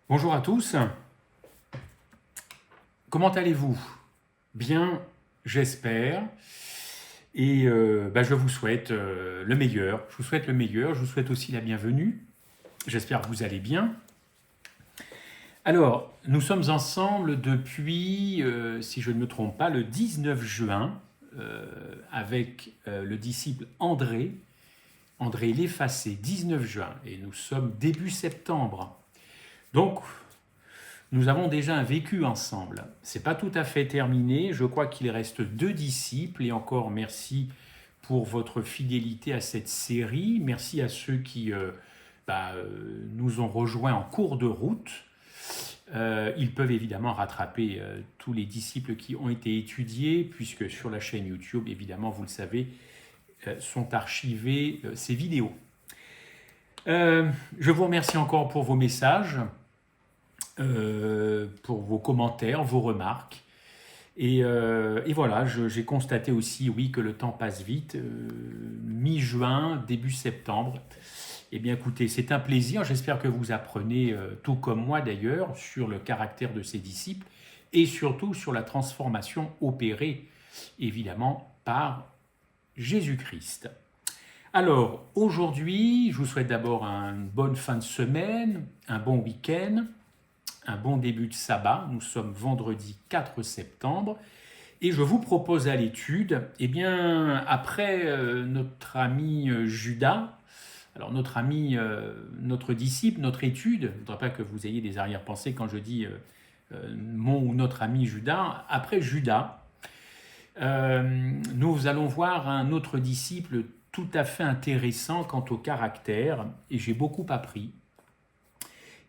Bonjour à tous, comment allez-vous? Bien, j'espère, et je vous souhaite le meilleur. Je vous souhaite le meilleur, je vous souhaite aussi la bienvenue. J'espère que vous allez bien. Alors, nous sommes ensemble depuis, si je ne me trompe pas, le 19 juin, avec le disciple André l'Effacé, 19 juin, et nous sommes début septembre. Donc, nous avons déjà un vécu ensemble. C'est pas tout à fait terminé. Je crois qu'il reste 2 disciples. Et encore merci pour votre fidélité à cette série. Merci à ceux qui nous ont rejoints en cours de route. Ils peuvent évidemment rattraper tous les disciples qui ont été étudiés, puisque sur la chaîne YouTube, évidemment, vous le savez, sont archivées ces vidéos. Je vous remercie encore pour vos messages. Pour vos commentaires, vos remarques. Et voilà, j'ai constaté aussi, oui, que le temps passe vite. Mi-juin, début septembre. Eh bien, écoutez, c'est un plaisir. J'espère que vous apprenez, tout comme moi d'ailleurs, sur le caractère de ces disciples et surtout sur la transformation opérée, évidemment, par Jésus-Christ. Alors, aujourd'hui, je vous souhaite d'abord une bonne fin de semaine, un bon week-end, un bon début de sabbat. Nous sommes vendredi 4 septembre et je vous propose à l'étude, eh bien, après notre ami Judas, alors notre disciple, notre étude, je ne voudrais pas que vous ayez des arrière-pensées quand je dis mon ou notre ami Judas, après Judas, nous allons voir un autre disciple tout à fait intéressant quant au caractère, et j'ai beaucoup appris.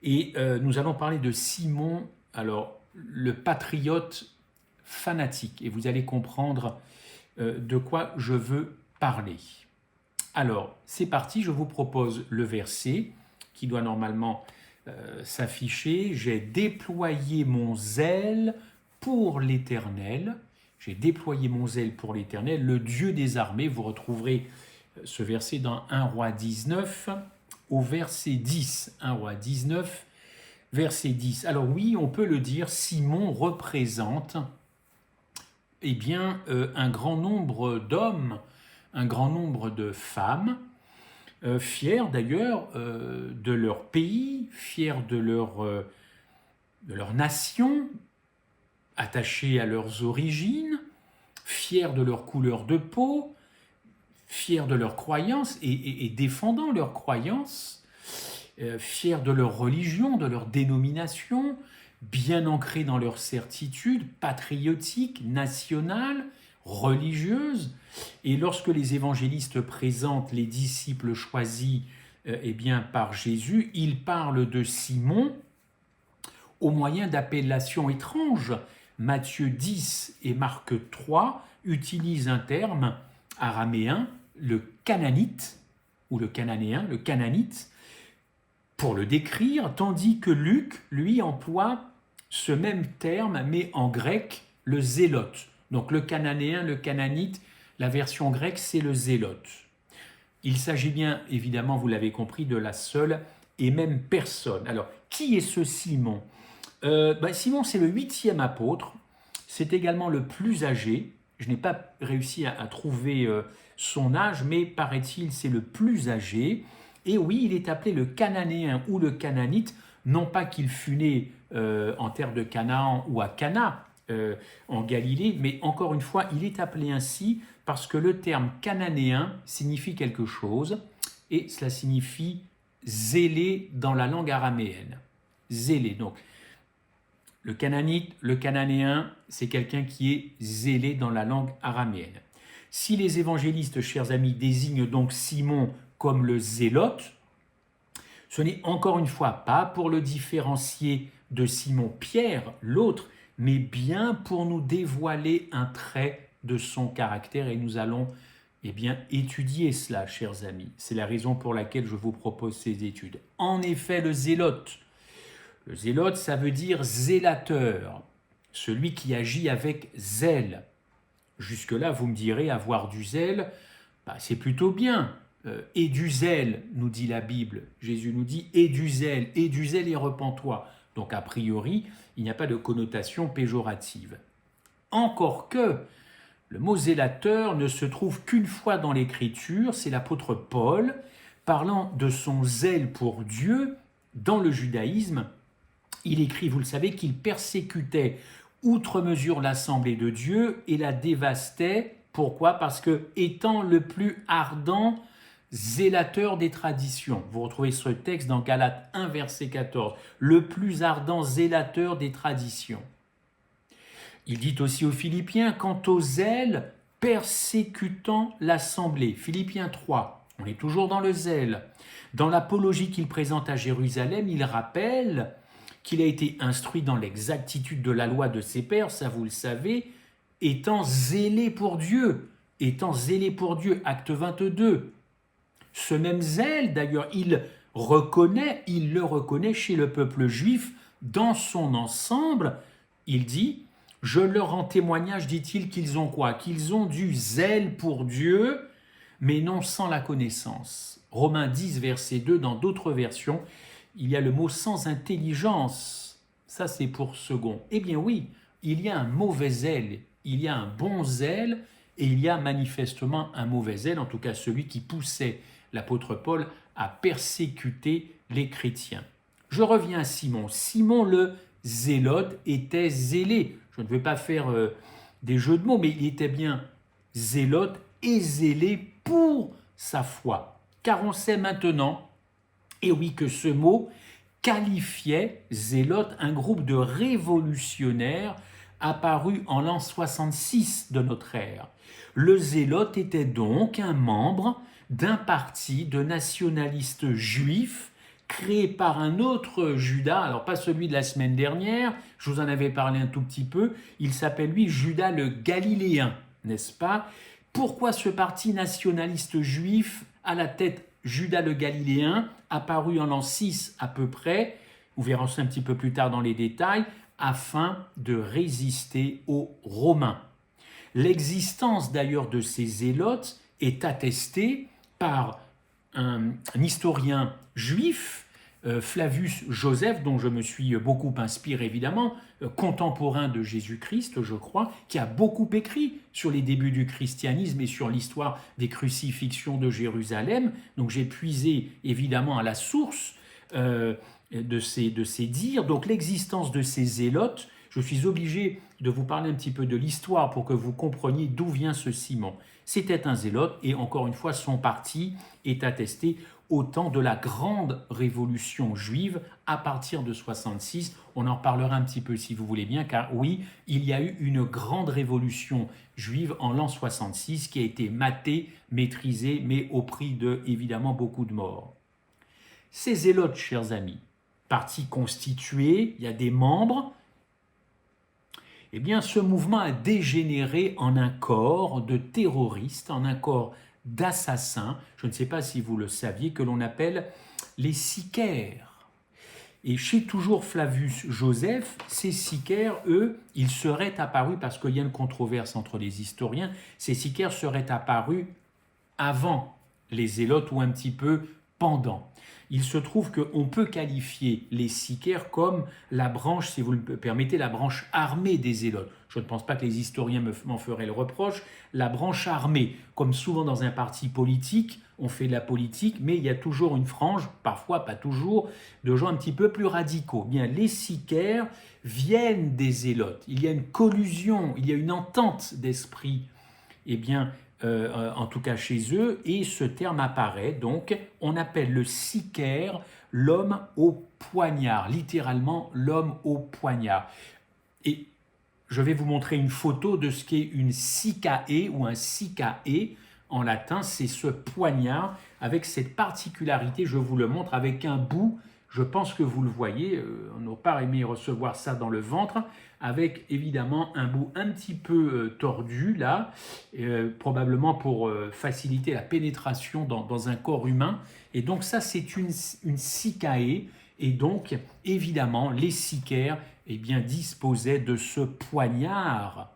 Et nous allons parler de Simon, alors le patriote fanatique, et vous allez comprendre de quoi je veux parler. Alors, c'est parti, je vous propose le verset qui doit normalement s'afficher. J'ai déployé mon zèle pour l'Éternel. J'ai déployé mon zèle pour l'Éternel, le Dieu des armées. Vous retrouverez ce verset dans 1 Roi 19 au verset 10. 1 Roi 19, verset 10. Alors oui, on peut le dire, Simon représente eh bien, un grand nombre d'hommes, un grand nombre de femmes, fiers d'ailleurs de leur pays, fiers de leur nation, attachés à leurs origines, fiers de leur couleur de peau, fiers de leurs croyances et défendant leurs croyances, fiers de leur religion, de leur dénomination, bien ancrés dans leur certitude patriotique, nationale, religieuse. Et lorsque les évangélistes présentent les disciples choisis par Jésus, ils parlent de Simon au moyen d'appellations étranges. Matthieu 10 et Marc 3 utilisent un terme araméen, le cananite, ou le cananéen, le cananite, pour le décrire, tandis que Luc, lui, emploie ce même terme, mais en grec, le zélote. Donc le cananéen, le cananite, la version grecque, c'est le zélote. Il s'agit bien, évidemment, vous l'avez compris, de la seule et même personne. Alors, qui est ce Simon? Simon, c'est le 8e apôtre. C'est également le plus âgé. Je n'ai pas réussi à trouver son âge, mais paraît-il, c'est le plus âgé. Et oui, il est appelé le Cananéen ou le Cananite, non pas qu'il fût né en terre de Canaan ou à Cana, en Galilée, mais encore une fois, il est appelé ainsi parce que le terme cananéen signifie quelque chose, et cela signifie zélé dans la langue araméenne. Zélé, donc. Le cananite, le cananéen, c'est quelqu'un qui est zélé dans la langue araméenne. Si les évangélistes, chers amis, désignent donc Simon comme le zélote, ce n'est encore une fois pas pour le différencier de Simon-Pierre, l'autre, mais bien pour nous dévoiler un trait de son caractère, et nous allons étudier cela, chers amis. C'est la raison pour laquelle je vous propose ces études. En effet, le zélote, ça veut dire zélateur, celui qui agit avec zèle. Jusque-là, vous me direz, avoir du zèle, c'est plutôt bien. Et du zèle, nous dit la Bible. Jésus nous dit, et du zèle et repens-toi. Donc a priori, il n'y a pas de connotation péjorative. Encore que le mot zélateur ne se trouve qu'une fois dans l'Écriture, c'est l'apôtre Paul, parlant de son zèle pour Dieu dans le judaïsme. Il écrit, vous le savez, qu'il persécutait outre mesure l'assemblée de Dieu et la dévastait. Pourquoi? Parce que, étant le plus ardent zélateur des traditions, vous retrouvez ce texte dans Galates 1, verset 14, le plus ardent zélateur des traditions. Il dit aussi aux Philippiens, quant au zèle persécutant l'assemblée. Philippiens 3, on est toujours dans le zèle. Dans l'apologie qu'il présente à Jérusalem, il rappelle qu'il a été instruit dans l'exactitude de la loi de ses pères, ça vous le savez, étant zélé pour Dieu, acte 22. Ce même zèle, d'ailleurs, il le reconnaît chez le peuple juif dans son ensemble. Il dit, je leur rends témoignage, dit-il, qu'ils ont quoi? Qu'ils ont du zèle pour Dieu, mais non sans la connaissance. Romains 10, verset 2, dans d'autres versions, il y a le mot sans intelligence. Ça, c'est pour second. Eh bien oui, il y a un mauvais zèle, il y a un bon zèle, et il y a manifestement un mauvais zèle, en tout cas celui qui poussait l'apôtre Paul à persécuter les chrétiens. Je reviens à Simon. Simon le zélote était zélé. Je ne veux pas faire des jeux de mots, mais il était bien zélote et zélé pour sa foi. Car on sait maintenant, et oui, que ce mot qualifiait zélote un groupe de révolutionnaires apparus en l'an 66 de notre ère. Le zélote était donc un membre d'un parti de nationalistes juifs créé par un autre Judas, alors pas celui de la semaine dernière, je vous en avais parlé un tout petit peu, il s'appelle lui Judas le Galiléen, n'est-ce pas? Pourquoi ce parti nationaliste juif à la tête Judas le Galiléen, apparu en l'an 6 à peu près, vous verrez ça un petit peu plus tard dans les détails, afin de résister aux Romains. L'existence d'ailleurs de ces zélotes est attestée par un historien juif, Flavius Joseph, dont je me suis beaucoup inspiré évidemment, contemporain de Jésus-Christ, je crois, qui a beaucoup écrit sur les débuts du christianisme et sur l'histoire des crucifixions de Jérusalem. Donc j'ai puisé évidemment à la source de ces dires. Donc l'existence de ces zélotes, je suis obligé de vous parler un petit peu de l'histoire pour que vous compreniez d'où vient ce Simon. C'était un zélote et encore une fois son parti est attesté au temps de la grande révolution juive à partir de 66. On en reparlera un petit peu si vous voulez bien, car oui, il y a eu une grande révolution juive en l'an 66 qui a été matée, maîtrisée, mais au prix de, évidemment, beaucoup de morts. Ces zélotes, chers amis, parti constitué, il y a des membres, eh bien, ce mouvement a dégénéré en un corps de terroristes, en un corps d'assassins, je ne sais pas si vous le saviez, que l'on appelle les sicaires. Et chez toujours Flavius Joseph, ces sicaires, eux, ils seraient apparus, parce qu'il y a une controverse entre les historiens, ces sicaires seraient apparus avant les zélotes ou un petit peu pendant. Il se trouve qu'on peut qualifier les sicaires comme la branche, si vous le permettez, la branche armée des zélotes. Je ne pense pas que les historiens m'en feraient le reproche. La branche armée, comme souvent dans un parti politique, on fait de la politique, mais il y a toujours une frange, parfois pas toujours, de gens un petit peu plus radicaux. Bien, les sicaires viennent des zélotes. Il y a une collusion, il y a une entente d'esprit. Eh bien, en tout cas chez eux, et ce terme apparaît, donc on appelle le sicaire l'homme au poignard, littéralement l'homme au poignard. Et je vais vous montrer une photo de ce qu'est une sicae ou un sicae en latin, c'est ce poignard avec cette particularité, je vous le montre avec un bout, je pense que vous le voyez, on n'a pas aimé recevoir ça dans le ventre, avec évidemment un bout un petit peu tordu là, probablement pour faciliter la pénétration dans un corps humain. Et donc ça c'est une sicae, et donc évidemment les sicaires eh bien, disposaient de ce poignard.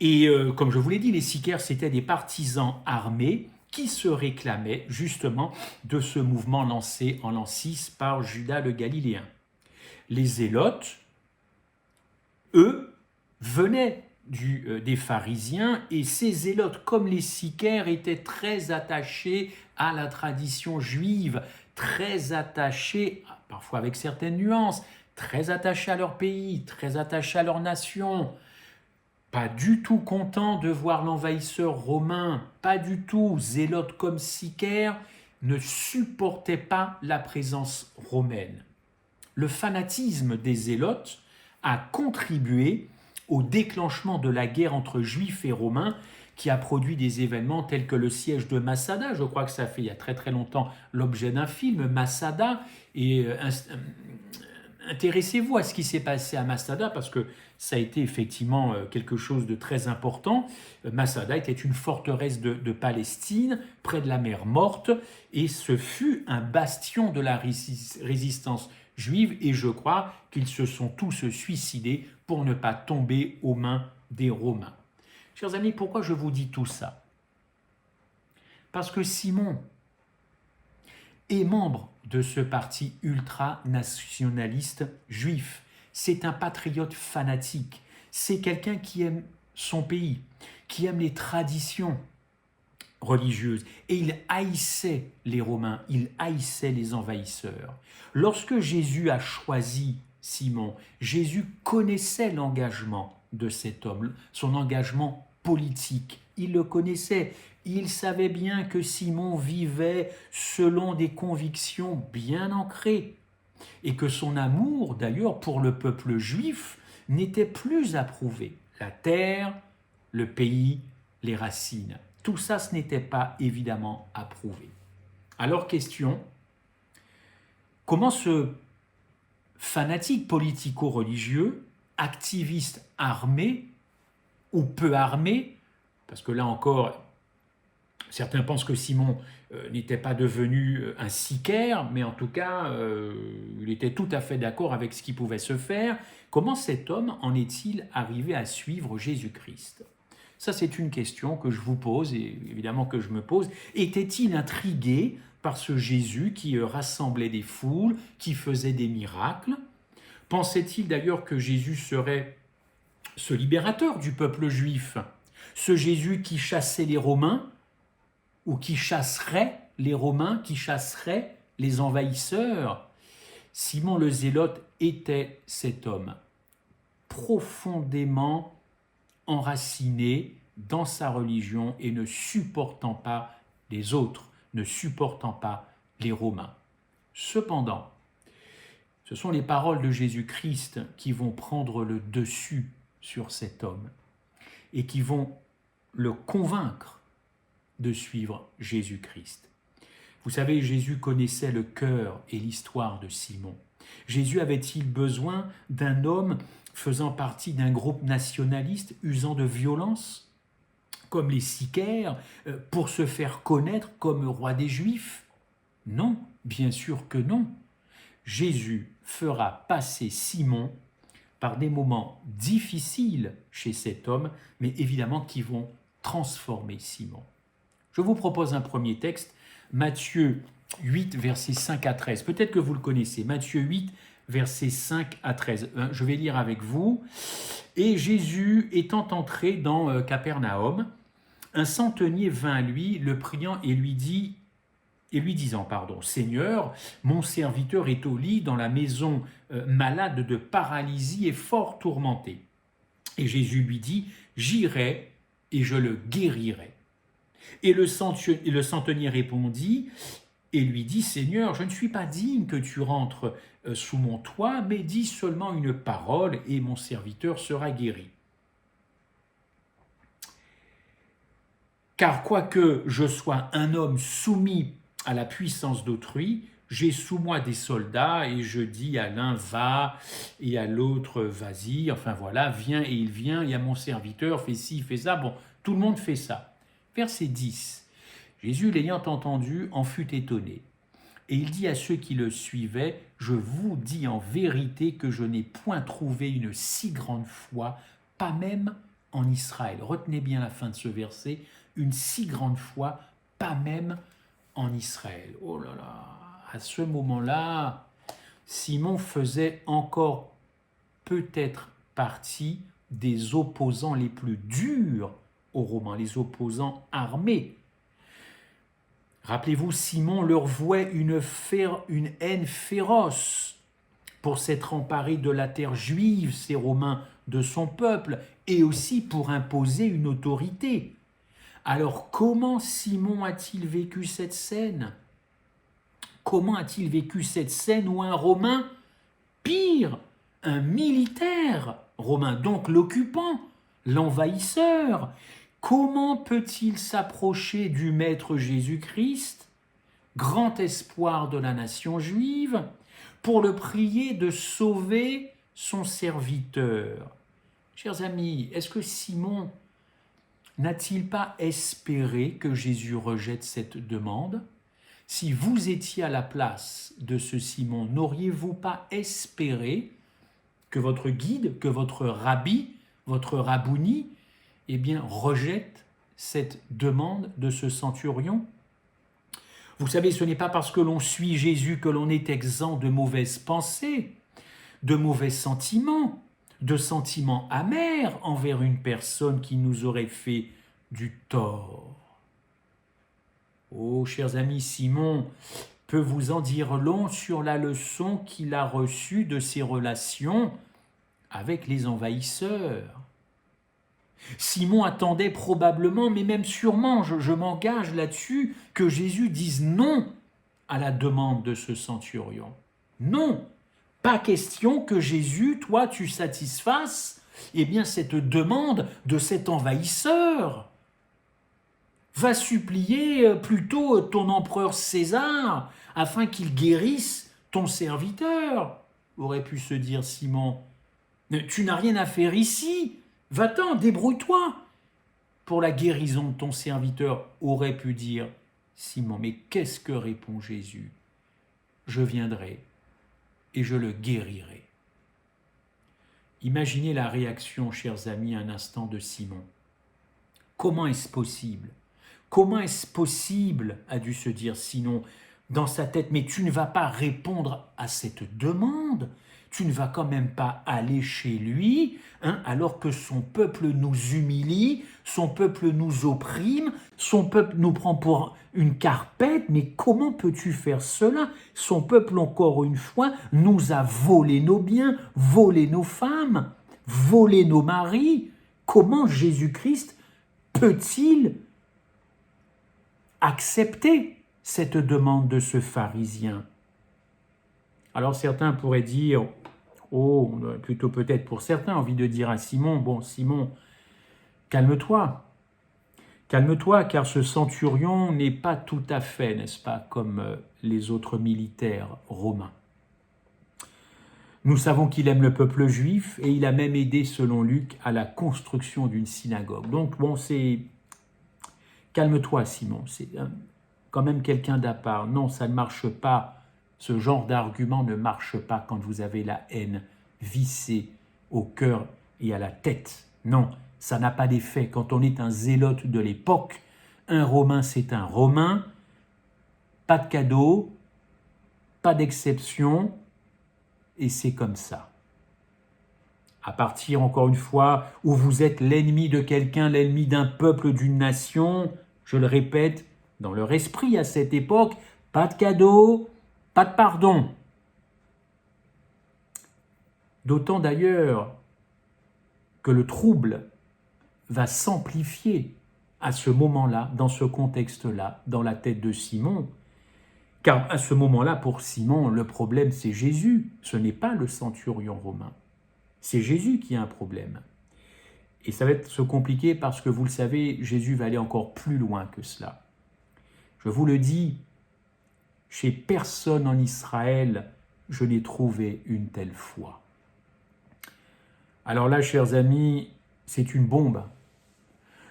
Et comme je vous l'ai dit, les sicaires c'était des partisans armés qui se réclamaient justement de ce mouvement lancé en l'an 6 par Judas le Galiléen. Les zélotes, eux, venaient des pharisiens, et ces zélotes, comme les sicaires, étaient très attachés à la tradition juive, très attachés, parfois avec certaines nuances, très attachés à leur pays, très attachés à leur nation, pas du tout contents de voir l'envahisseur romain, pas du tout zélotes comme sicaires, ne supportaient pas la présence romaine. Le fanatisme des zélotes a contribué au déclenchement de la guerre entre juifs et romains, qui a produit des événements tels que le siège de Massada. Je crois que ça fait il y a très très longtemps l'objet d'un film, Massada. Et intéressez-vous à ce qui s'est passé à Massada, parce que ça a été effectivement quelque chose de très important. Massada était une forteresse de Palestine, près de la mer Morte, et ce fut un bastion de la résistance juive, et je crois qu'ils se sont tous suicidés pour ne pas tomber aux mains des Romains. Chers amis, pourquoi je vous dis tout ça? Parce que Simon est membre de ce parti ultranationaliste juif. C'est un patriote fanatique. C'est quelqu'un qui aime son pays, qui aime les traditions religieuses. Et il haïssait les Romains, il haïssait les envahisseurs. Lorsque Jésus a choisi Simon, Jésus connaissait l'engagement de cet homme, son engagement politique. Il le connaissait. Il savait bien que Simon vivait selon des convictions bien ancrées et que son amour, d'ailleurs, pour le peuple juif n'était plus approuvé. La terre, le pays, les racines. Tout ça, ce n'était pas évidemment approuvé. Alors, question, comment ce fanatique politico-religieux, activiste armé ou peu armé, parce que là encore, certains pensent que Simon n'était pas devenu un sicaire, mais en tout cas, il était tout à fait d'accord avec ce qui pouvait se faire. Comment cet homme en est-il arrivé à suivre Jésus-Christ? Ça, c'est une question que je vous pose et évidemment que je me pose. Était-il intrigué par ce Jésus qui rassemblait des foules, qui faisait des miracles? Pensait-il d'ailleurs que Jésus serait ce libérateur du peuple juif, ce Jésus qui chassait les Romains, ou qui chasserait les Romains, qui chasserait les envahisseurs? Simon le Zélote était cet homme, profondément enraciné dans sa religion et ne supportant pas les autres, ne supportant pas les Romains. Cependant, ce sont les paroles de Jésus-Christ qui vont prendre le dessus sur cet homme et qui vont le convaincre de suivre Jésus-Christ. Vous savez, Jésus connaissait le cœur et l'histoire de Simon. Jésus avait-il besoin d'un homme faisant partie d'un groupe nationaliste usant de violence, comme les sicaires, pour se faire connaître comme roi des Juifs? Non, bien sûr que non. Jésus fera passer Simon par des moments difficiles chez cet homme, mais évidemment qui vont transformer Simon. Je vous propose un premier texte, Matthieu 8, versets 5 à 13. Peut-être que vous le connaissez, Matthieu 8, versets 5 à 13. Je vais lire avec vous. Et Jésus étant entré dans Capernaum, un centenier vint à lui, le priant et lui disant, Seigneur, mon serviteur est au lit dans la maison malade de paralysie et fort tourmenté. Et Jésus lui dit, j'irai et je le guérirai. Et le centenier répondit et lui dit, Seigneur, je ne suis pas digne que tu rentres sous mon toit, mais dis seulement une parole et mon serviteur sera guéri. Car quoique je sois un homme soumis à la puissance d'autrui, j'ai sous moi des soldats et je dis à l'un va et à l'autre vas-y, enfin voilà, viens et il vient, il y a mon serviteur, fais ci, fais ça, bon, tout le monde fait ça. Verset 10, Jésus l'ayant entendu en fut étonné. Et il dit à ceux qui le suivaient, je vous dis en vérité que je n'ai point trouvé une si grande foi, pas même en Israël. Retenez bien la fin de ce verset, une si grande foi, pas même en Israël. Oh là là, à ce moment-là, Simon faisait encore peut-être partie des opposants les plus durs aux Romains, les opposants armés. Rappelez-vous, Simon leur vouait une haine féroce pour s'être emparé de la terre juive, ces Romains, de son peuple, et aussi pour imposer une autorité. Alors comment Simon a-t-il vécu cette scène? Comment a-t-il vécu cette scène où un Romain, pire, un militaire romain, donc l'occupant, l'envahisseur, comment peut-il s'approcher du Maître Jésus-Christ, grand espoir de la nation juive, pour le prier de sauver son serviteur? Chers amis, est-ce que Simon n'a-t-il pas espéré que Jésus rejette cette demande? Si vous étiez à la place de ce Simon, n'auriez-vous pas espéré que votre guide, que votre rabbi, votre rabouni, eh bien, rejette cette demande de ce centurion? Vous savez, ce n'est pas parce que l'on suit Jésus que l'on est exempt de mauvaises pensées, de mauvais sentiments, de sentiments amers envers une personne qui nous aurait fait du tort. Oh, chers amis, Simon peut vous en dire long sur la leçon qu'il a reçue de ses relations avec les envahisseurs. Simon attendait probablement, mais même sûrement, je m'engage là-dessus, que Jésus dise non à la demande de ce centurion. Non, pas question que Jésus, toi, tu satisfasses cette demande de cet envahisseur. Va supplier plutôt ton empereur César afin qu'il guérisse ton serviteur, aurait pu se dire Simon. Tu n'as rien à faire ici, va-t'en, débrouille-toi pour la guérison de ton serviteur, aurait pu dire Simon. Mais qu'est-ce que répond Jésus? Je viendrai et je le guérirai. Imaginez la réaction, chers amis, un instant de Simon. Comment est-ce possible? Comment est-ce possible, a dû se dire Simon dans sa tête, mais tu ne vas pas répondre à cette demande, tu ne vas quand même pas aller chez lui, alors que son peuple nous humilie, son peuple nous opprime, son peuple nous prend pour une carpette, mais comment peux-tu faire cela? Son peuple, encore une fois, nous a volé nos biens, volé nos femmes, volé nos maris. Comment Jésus-Christ peut-il accepter cette demande de ce pharisien? Alors certains pourraient dire, plutôt peut-être pour certains, envie de dire à Simon, bon Simon, calme-toi, car ce centurion n'est pas tout à fait, n'est-ce pas, comme les autres militaires romains. Nous savons qu'il aime le peuple juif et il a même aidé, selon Luc, à la construction d'une synagogue. Donc bon, c'est... Calme-toi, Simon, c'est quand même quelqu'un d'à part. Non, ça ne marche pas. Ce genre d'argument ne marche pas quand vous avez la haine vissée au cœur et à la tête. Non, ça n'a pas d'effet. Quand on est un zélote de l'époque, un Romain, c'est un Romain. Pas de cadeau, pas d'exception, et c'est comme ça. À partir, encore une fois, où vous êtes l'ennemi de quelqu'un, l'ennemi d'un peuple, d'une nation, je le répète, dans leur esprit à cette époque, pas de cadeau, pas de pardon. D'autant d'ailleurs que le trouble va s'amplifier à ce moment-là, dans ce contexte-là, dans la tête de Simon. Car à ce moment-là, pour Simon, le problème c'est Jésus, ce n'est pas le centurion romain. C'est Jésus qui a un problème. Et ça va être se compliquer parce que vous le savez, Jésus va aller encore plus loin que cela. Je vous le dis, chez personne en Israël, je n'ai trouvé une telle foi. Alors là, chers amis, c'est une bombe.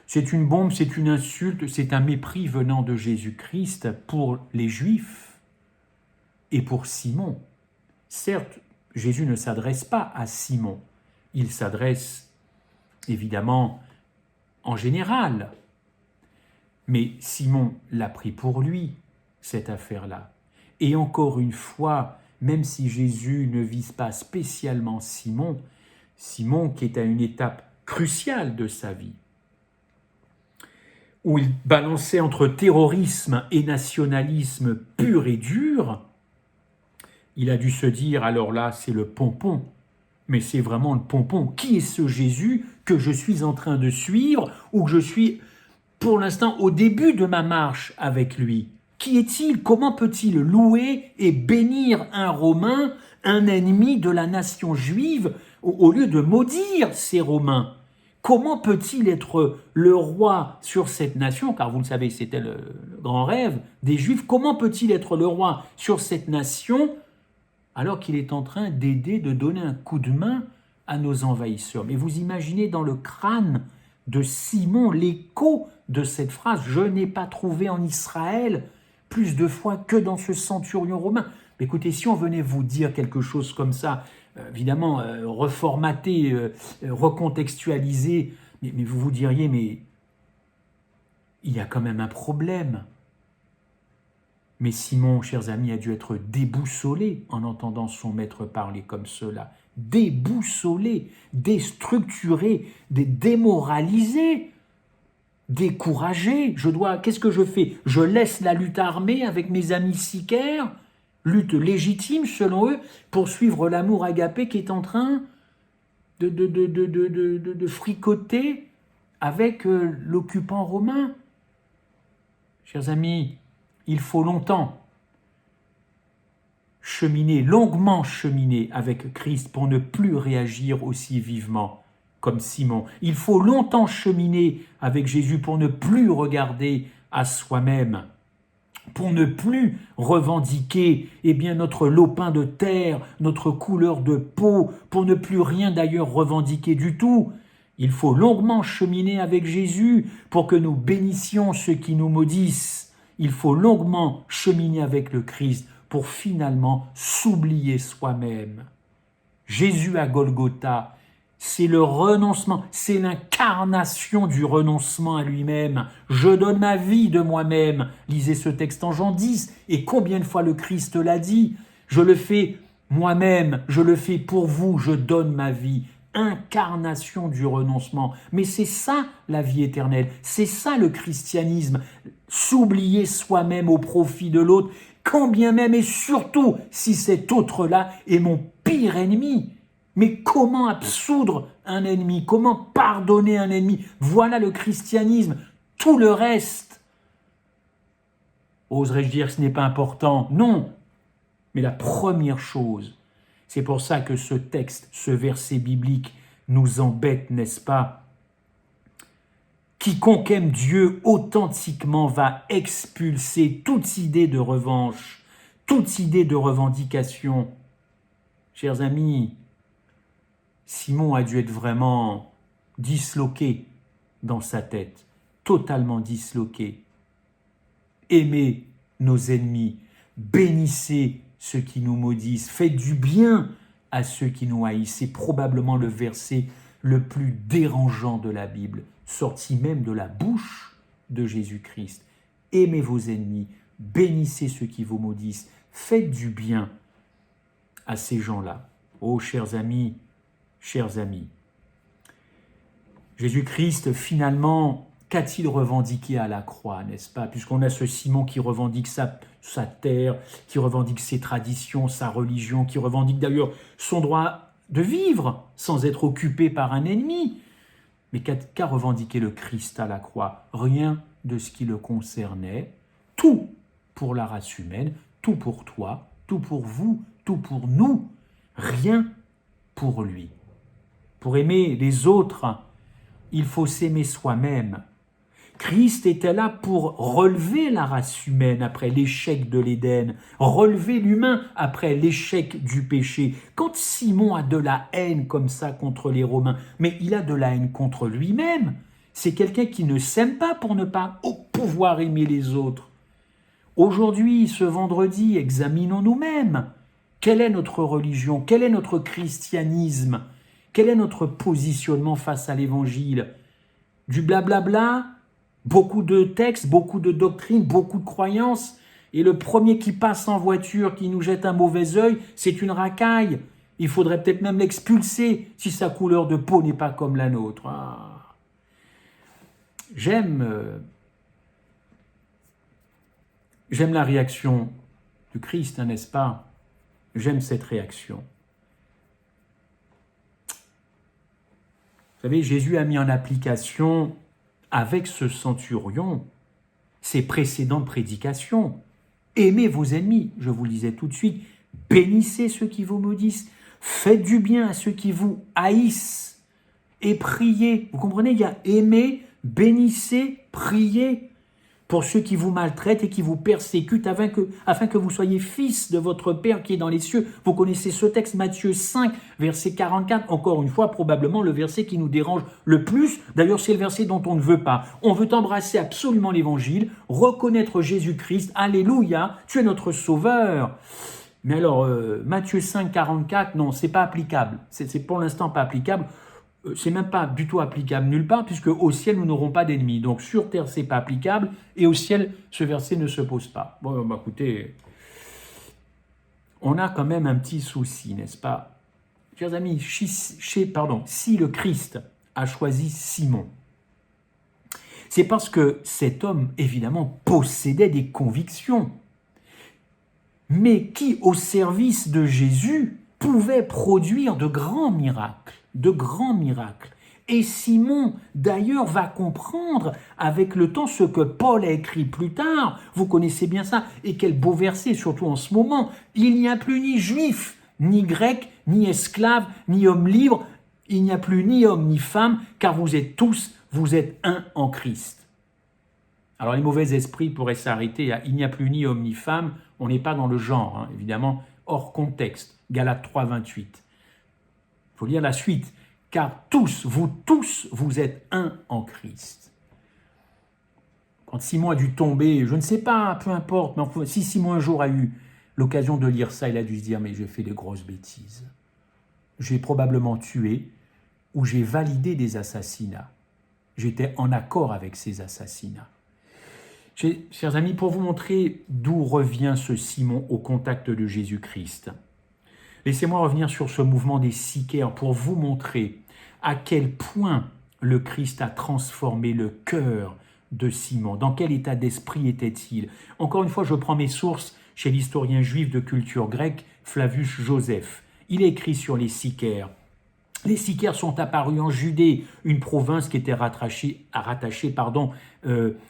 C'est une bombe, c'est une insulte, c'est un mépris venant de Jésus-Christ pour les Juifs et pour Simon. Certes, Jésus ne s'adresse pas à Simon, il s'adresse évidemment en général. Mais Simon l'a pris pour lui, cette affaire-là. Et encore une fois, même si Jésus ne vise pas spécialement Simon, Simon qui est à une étape cruciale de sa vie, où il balançait entre terrorisme et nationalisme pur et dur, il a dû se dire, alors là, c'est le pompon, mais c'est vraiment le pompon. Qui est ce Jésus que je suis en train de suivre ou que je suis, pour l'instant, au début de ma marche avec lui? Qui est-il? Comment peut-il louer et bénir un Romain, un ennemi de la nation juive, au lieu de maudire ces Romains? Comment peut-il être le roi sur cette nation? Car vous le savez, c'était le grand rêve des Juifs. Comment peut-il être le roi sur cette nation alors qu'il est en train d'aider, de donner un coup de main à nos envahisseurs? Mais vous imaginez dans le crâne de Simon l'écho de cette phrase « Je n'ai pas trouvé en Israël plus de foi que dans ce centurion romain ». Mais écoutez, si on venait vous dire quelque chose comme ça, évidemment reformaté, recontextualisé, mais vous vous diriez, mais il y a quand même un problème. Mais Simon, chers amis, a dû être déboussolé en entendant son maître parler comme cela. Déboussolé, déstructuré, démoralisé, découragé. Qu'est-ce que je fais? Je laisse la lutte armée avec mes amis sicaires, lutte légitime selon eux, pour suivre l'amour agapé qui est en train de fricoter avec l'occupant romain. Chers amis, il faut longtemps longuement cheminer avec Christ pour ne plus réagir aussi vivement comme Simon. Il faut longtemps cheminer avec Jésus pour ne plus regarder à soi-même, pour ne plus revendiquer notre lopin de terre, notre couleur de peau, pour ne plus rien d'ailleurs revendiquer du tout. Il faut longuement cheminer avec Jésus pour que nous bénissions ceux qui nous maudissent. Il faut longuement cheminer avec le Christ pour finalement s'oublier soi-même. Jésus à Golgotha, c'est le renoncement, c'est l'incarnation du renoncement à lui-même. Je donne ma vie de moi-même. Lisez ce texte en Jean 10. Et combien de fois le Christ l'a dit? Je le fais moi-même, je le fais pour vous, je donne ma vie. Incarnation du renoncement. Mais c'est ça la vie éternelle, c'est ça le christianisme. S'oublier soi-même au profit de l'autre, quand bien même et surtout si cet autre-là est mon pire ennemi. Mais comment absoudre un ennemi? Comment pardonner un ennemi? Voilà le christianisme. Tout le reste, oserais-je dire, ce n'est pas important? Non. Mais la première chose, c'est pour ça que ce texte, ce verset biblique nous embête, n'est-ce pas? Quiconque aime Dieu authentiquement va expulser toute idée de revanche, toute idée de revendication. Chers amis, Simon a dû être vraiment disloqué dans sa tête, totalement disloqué. Aimez nos ennemis, bénissez ceux qui nous maudissent, faites du bien à ceux qui nous haïssent. C'est probablement le verset le plus dérangeant de la Bible, sorti même de la bouche de Jésus-Christ. Aimez vos ennemis, bénissez ceux qui vous maudissent, faites du bien à ces gens-là. Oh, chers amis, Jésus-Christ, finalement, qu'a-t-il revendiqué à la croix, n'est-ce pas? Puisqu'on a ce Simon qui revendique sa terre, qui revendique ses traditions, sa religion, qui revendique d'ailleurs son droit de vivre sans être occupé par un ennemi. Mais qu'a revendiqué le Christ à la croix? Rien de ce qui le concernait. Tout pour la race humaine, tout pour toi, tout pour vous, tout pour nous. Rien pour lui. Pour aimer les autres, il faut s'aimer soi-même. Christ était là pour relever la race humaine après l'échec de l'Éden, relever l'humain après l'échec du péché. Quand Simon a de la haine comme ça contre les Romains, mais il a de la haine contre lui-même, c'est quelqu'un qui ne s'aime pas pour ne pas pouvoir aimer les autres. Aujourd'hui, ce vendredi, examinons nous-mêmes. Quelle est notre religion? Quel est notre christianisme? Quel est notre positionnement face à l'Évangile? Du blablabla, beaucoup de textes, beaucoup de doctrines, beaucoup de croyances, Et le premier qui passe en voiture, qui nous jette un mauvais œil, c'est une racaille. Il faudrait peut-être même l'expulser si sa couleur de peau n'est pas comme la nôtre. Ah. J'aime la réaction du Christ, hein, n'est-ce pas? J'aime cette réaction. Vous savez, Jésus a mis en application avec ce centurion ses précédentes prédications. Aimez vos ennemis, je vous le disais tout de suite, bénissez ceux qui vous maudissent, faites du bien à ceux qui vous haïssent et priez. Vous comprenez, il y a aimer, bénissez, priez pour ceux qui vous maltraitent et qui vous persécutent afin que vous soyez fils de votre Père qui est dans les cieux. Vous connaissez ce texte, Matthieu 5, verset 44. Encore une fois, probablement le verset qui nous dérange le plus. D'ailleurs, c'est le verset dont on ne veut pas. On veut embrasser absolument l'évangile, reconnaître Jésus-Christ. Alléluia, tu es notre sauveur. Mais alors, Matthieu 5, 44, non, c'est pas applicable. C'est pour l'instant pas applicable. C'est même pas du tout applicable nulle part, puisque au ciel, nous n'aurons pas d'ennemis. Donc sur terre, c'est pas applicable, et au ciel, ce verset ne se pose pas. Bon, bah, écoutez, on a quand même un petit souci, n'est-ce pas? Chers amis, si le Christ a choisi Simon, c'est parce que cet homme, évidemment, possédait des convictions, mais qui, au service de Jésus, pouvait produire de grands miracles. Et Simon, d'ailleurs, va comprendre avec le temps ce que Paul a écrit plus tard. Vous connaissez bien ça. Et quel beau verset, surtout en ce moment. Il n'y a plus ni juif, ni grec, ni esclave, ni homme libre. Il n'y a plus ni homme, ni femme, car vous êtes un en Christ. Alors les mauvais esprits pourraient s'arrêter à « il n'y a plus ni homme, ni femme ». On n'est pas dans le genre, hein, évidemment, hors contexte. Galates 3, 28. Il faut lire la suite. Car tous, vous êtes un en Christ. Quand Simon a dû tomber, je ne sais pas, peu importe, mais enfin, si Simon un jour a eu l'occasion de lire ça, il a dû se dire, mais j'ai fait des grosses bêtises. J'ai probablement tué ou j'ai validé des assassinats. J'étais en accord avec ces assassinats. Chers amis, pour vous montrer d'où revient ce Simon au contact de Jésus-Christ, laissez-moi revenir sur ce mouvement des sicaires pour vous montrer à quel point le Christ a transformé le cœur de Simon. Dans quel état d'esprit était-il? Encore une fois, je prends mes sources chez l'historien juif de culture grecque, Flavius Joseph. Il écrit sur les sicaires. Les sicaires sont apparus en Judée, une province qui était rattachée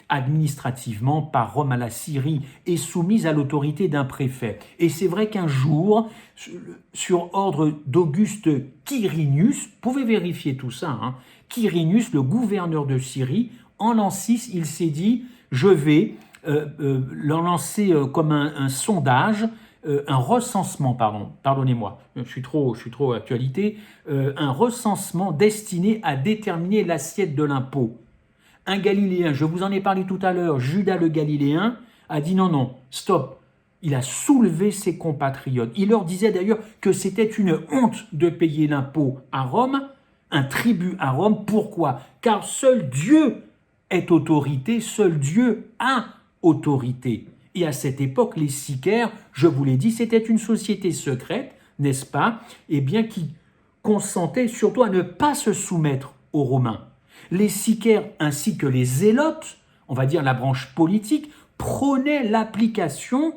administrativement par Rome à la Syrie et soumise à l'autorité d'un préfet. Et c'est vrai qu'un jour, sur ordre d'Auguste Quirinius, vous pouvez vérifier tout ça, hein, Quirinius, le gouverneur de Syrie, en l'an 6, il s'est dit « je vais leur lancer comme un sondage », un recensement, pardonnez-moi, je suis trop actualité, un recensement destiné à déterminer l'assiette de l'impôt. Un Galiléen, je vous en ai parlé tout à l'heure, Judas le Galiléen, a dit non, stop. Il a soulevé ses compatriotes. Il leur disait d'ailleurs que c'était une honte de payer l'impôt à Rome, un tribut à Rome. Pourquoi? Car seul Dieu est autorité, seul Dieu a autorité. Et à cette époque, les sicaires, je vous l'ai dit, c'était une société secrète, n'est-ce pas? Eh bien, qui consentait surtout à ne pas se soumettre aux Romains. Les sicaires ainsi que les zélotes, on va dire la branche politique, prônaient l'application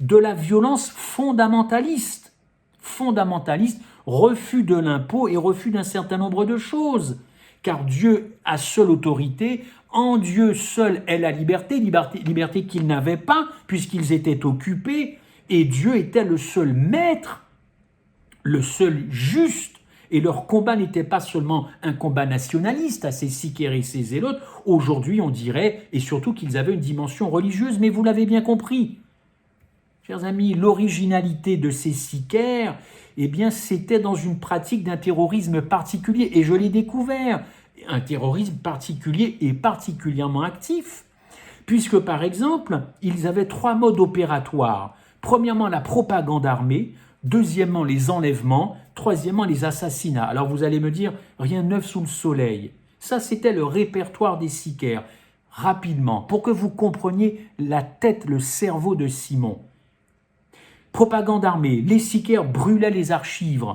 de la violence fondamentaliste. Fondamentaliste, refus de l'impôt et refus d'un certain nombre de choses. Car Dieu a seule autorité, en Dieu seul est la liberté qu'ils n'avaient pas puisqu'ils étaient occupés, et Dieu était le seul maître, le seul juste, et leur combat n'était pas seulement un combat nationaliste à ces sicaires et ces zélotes, aujourd'hui on dirait, et surtout qu'ils avaient une dimension religieuse, mais vous l'avez bien compris. Chers amis, l'originalité de ces sicaires, eh bien c'était dans une pratique d'un terrorisme particulier, et je l'ai découvert, un terrorisme particulier et particulièrement actif, puisque par exemple, ils avaient 3 modes opératoires. Premièrement, la propagande armée, deuxièmement, les enlèvements, troisièmement, les assassinats. Alors vous allez me dire, rien de neuf sous le soleil. Ça, c'était le répertoire des sicaires. rapidement, pour que vous compreniez la tête, le cerveau de Simon. Propagande armée, les sicaires brûlaient les archives,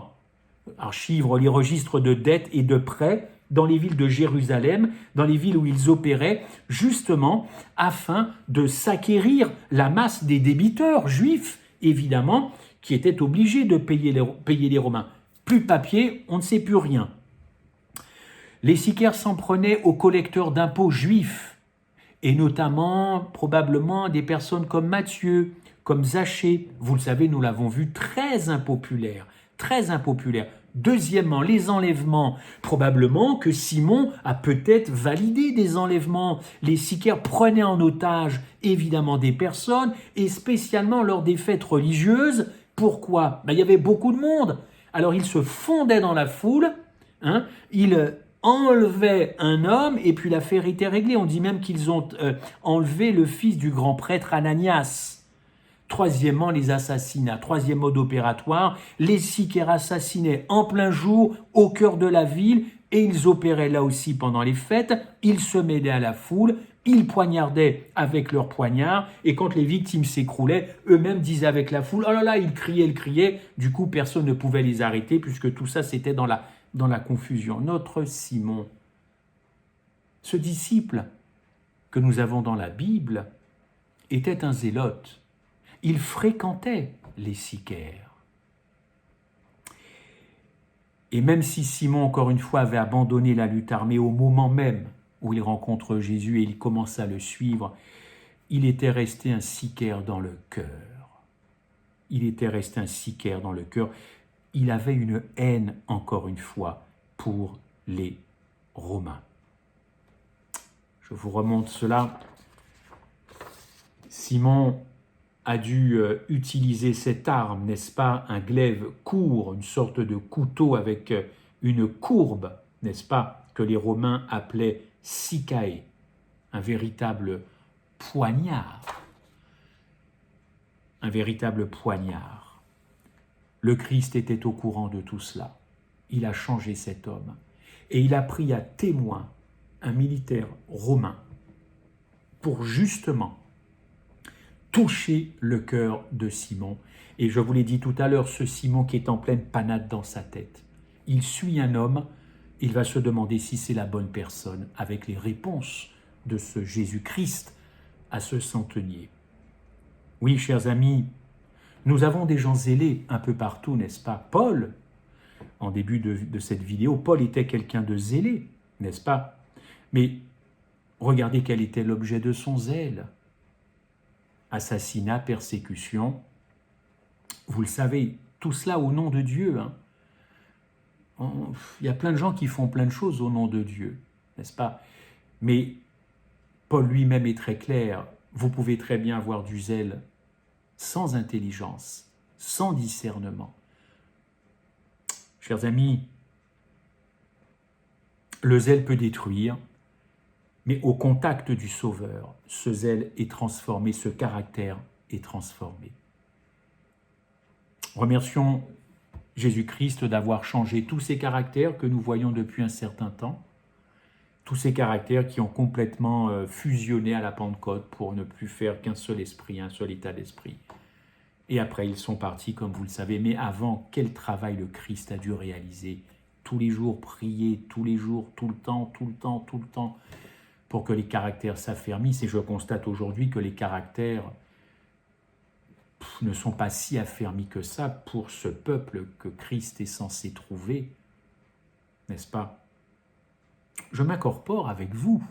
les registres de dettes et de prêts dans les villes de Jérusalem, dans les villes où ils opéraient, justement afin de s'acquérir la masse des débiteurs juifs, évidemment, qui étaient obligés de payer les Romains. Plus de papier, on ne sait plus rien. Les sicaires s'en prenaient aux collecteurs d'impôts juifs, et notamment, probablement, des personnes comme Matthieu, comme Zachée. Vous le savez, nous l'avons vu, très impopulaire, très impopulaire. Deuxièmement, les enlèvements. Probablement que Simon a peut-être validé des enlèvements. Les sicaires prenaient en otage, évidemment, des personnes, et spécialement lors des fêtes religieuses. Pourquoi? Il y avait beaucoup de monde. Alors, ils se fondaient dans la foule, ils enlevaient un homme, et puis l'affaire était réglée. On dit même qu'ils ont enlevé le fils du grand prêtre Ananias. Troisièmement, les assassinats. Troisième mode opératoire, les sicaires assassinaient en plein jour, au cœur de la ville, et ils opéraient là aussi pendant les fêtes. Ils se mêlaient à la foule, ils poignardaient avec leurs poignards, et quand les victimes s'écroulaient, eux-mêmes disaient avec la foule, oh là là, ils criaient. Du coup, personne ne pouvait les arrêter, puisque tout ça, c'était dans la confusion. Notre Simon, ce disciple que nous avons dans la Bible, était un zélote. Il fréquentait les sicaires. Et même si Simon, encore une fois, avait abandonné la lutte armée au moment même où il rencontre Jésus et il commence à le suivre, il était resté un sicaire dans le cœur. Il était resté un sicaire dans le cœur. Il avait une haine, encore une fois, pour les Romains. Je vous remonte cela. Simon a dû utiliser cette arme, n'est-ce pas, un glaive court, une sorte de couteau avec une courbe, n'est-ce pas, que les Romains appelaient sicae, un véritable poignard. Un véritable poignard. Le Christ était au courant de tout cela. Il a changé cet homme et il a pris à témoin un militaire romain pour justement toucher le cœur de Simon. Et je vous l'ai dit tout à l'heure, ce Simon qui est en pleine panade dans sa tête. Il suit un homme, il va se demander si c'est la bonne personne, avec les réponses de ce Jésus-Christ à ce centenier. Oui, chers amis, nous avons des gens zélés un peu partout, n'est-ce pas? Paul, en début de cette vidéo, Paul était quelqu'un de zélé, n'est-ce pas? Mais regardez quel était l'objet de son zèle. Assassinat, persécution, vous le savez, tout cela au nom de Dieu. Il y a plein de gens qui font plein de choses au nom de Dieu, n'est-ce pas? Mais Paul lui-même est très clair, vous pouvez très bien avoir du zèle sans intelligence, sans discernement. Chers amis, le zèle peut détruire, mais au contact du Sauveur, ce zèle est transformé, ce caractère est transformé. Remercions Jésus-Christ d'avoir changé tous ces caractères que nous voyons depuis un certain temps, tous ces caractères qui ont complètement fusionné à la Pentecôte pour ne plus faire qu'un seul esprit, un seul état d'esprit. Et après, ils sont partis, comme vous le savez. Mais avant, quel travail le Christ a dû réaliser. Tous les jours, prier, tous les jours, tout le temps, pour que les caractères s'affermissent. Et je constate aujourd'hui que les caractères ne sont pas si affermis que ça pour ce peuple que Christ est censé trouver, n'est-ce pas? Je m'incorpore avec vous.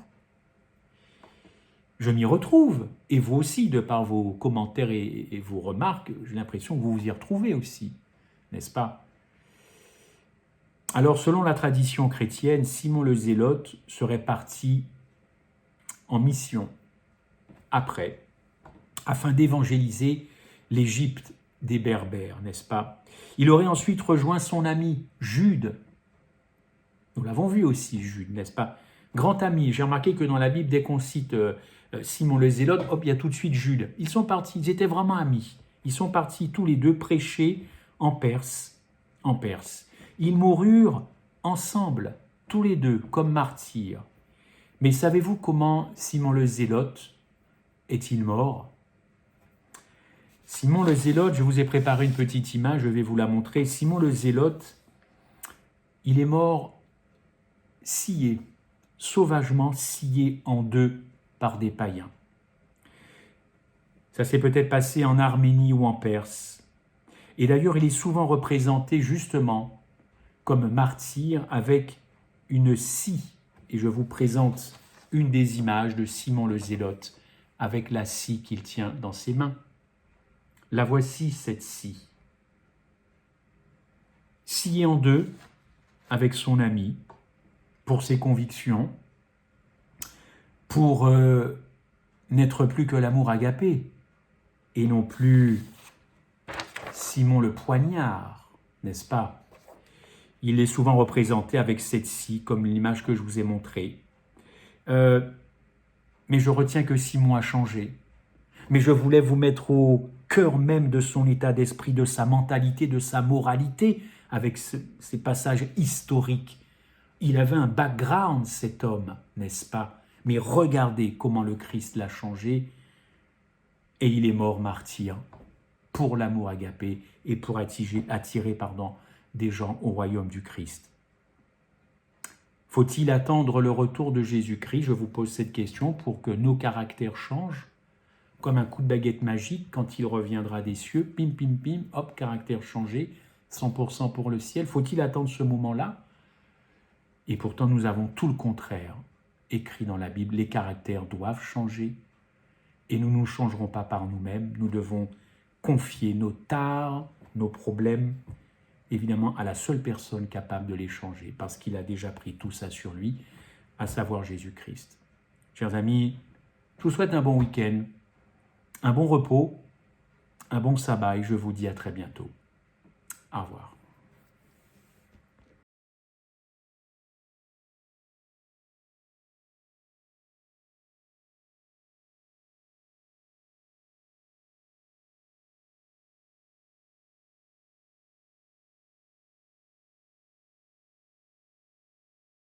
Je m'y retrouve. Et vous aussi, de par vos commentaires et vos remarques, j'ai l'impression que vous vous y retrouvez aussi, n'est-ce pas? Alors, selon la tradition chrétienne, Simon le Zélote serait parti en mission après, afin d'évangéliser l'Égypte des Berbères, n'est-ce pas? Il aurait ensuite rejoint son ami Jude. Nous l'avons vu aussi, Jude, n'est-ce pas? Grand ami. J'ai remarqué que dans la Bible, dès qu'on cite Simon le Zélote, hop, il y a tout de suite Jude. Ils sont partis, ils étaient vraiment amis. Ils sont partis tous les deux prêcher en Perse. Ils moururent ensemble, tous les deux, comme martyrs. Mais savez-vous comment Simon le Zélote est-il mort? Simon le Zélote, je vous ai préparé une petite image, je vais vous la montrer. Simon le Zélote, il est mort scié, sauvagement scié en deux par des païens. Ça s'est peut-être passé en Arménie ou en Perse. Et d'ailleurs, il est souvent représenté justement comme martyr avec une scie. Et je vous présente une des images de Simon le Zélote avec la scie qu'il tient dans ses mains. La voici, cette scie. Sciée en deux avec son ami pour ses convictions, pour n'être plus que l'amour agapé et non plus Simon le poignard, n'est-ce pas? Il est souvent représenté avec cette scie, comme l'image que je vous ai montrée. Mais je retiens que Simon a changé. Mais je voulais vous mettre au cœur même de son état d'esprit, de sa mentalité, de sa moralité, avec ces passages historiques. Il avait un background, cet homme, n'est-ce pas? Mais regardez comment le Christ l'a changé, et il est mort martyr pour l'amour agapé et pour attirer des gens au royaume du Christ. Faut-il attendre le retour de Jésus-Christ? Je vous pose cette question pour que nos caractères changent, comme un coup de baguette magique quand il reviendra des cieux, pim, pim, pim, hop, caractère changé, 100% pour le ciel. Faut-il attendre ce moment-là? Et pourtant, nous avons tout le contraire écrit dans la Bible. Les caractères doivent changer et nous ne changerons pas par nous-mêmes. Nous devons confier nos tares, nos problèmes, évidemment, à la seule personne capable de les changer, parce qu'il a déjà pris tout ça sur lui, à savoir Jésus-Christ. Chers amis, je vous souhaite un bon week-end, un bon repos, un bon sabbat, et je vous dis à très bientôt. Au revoir.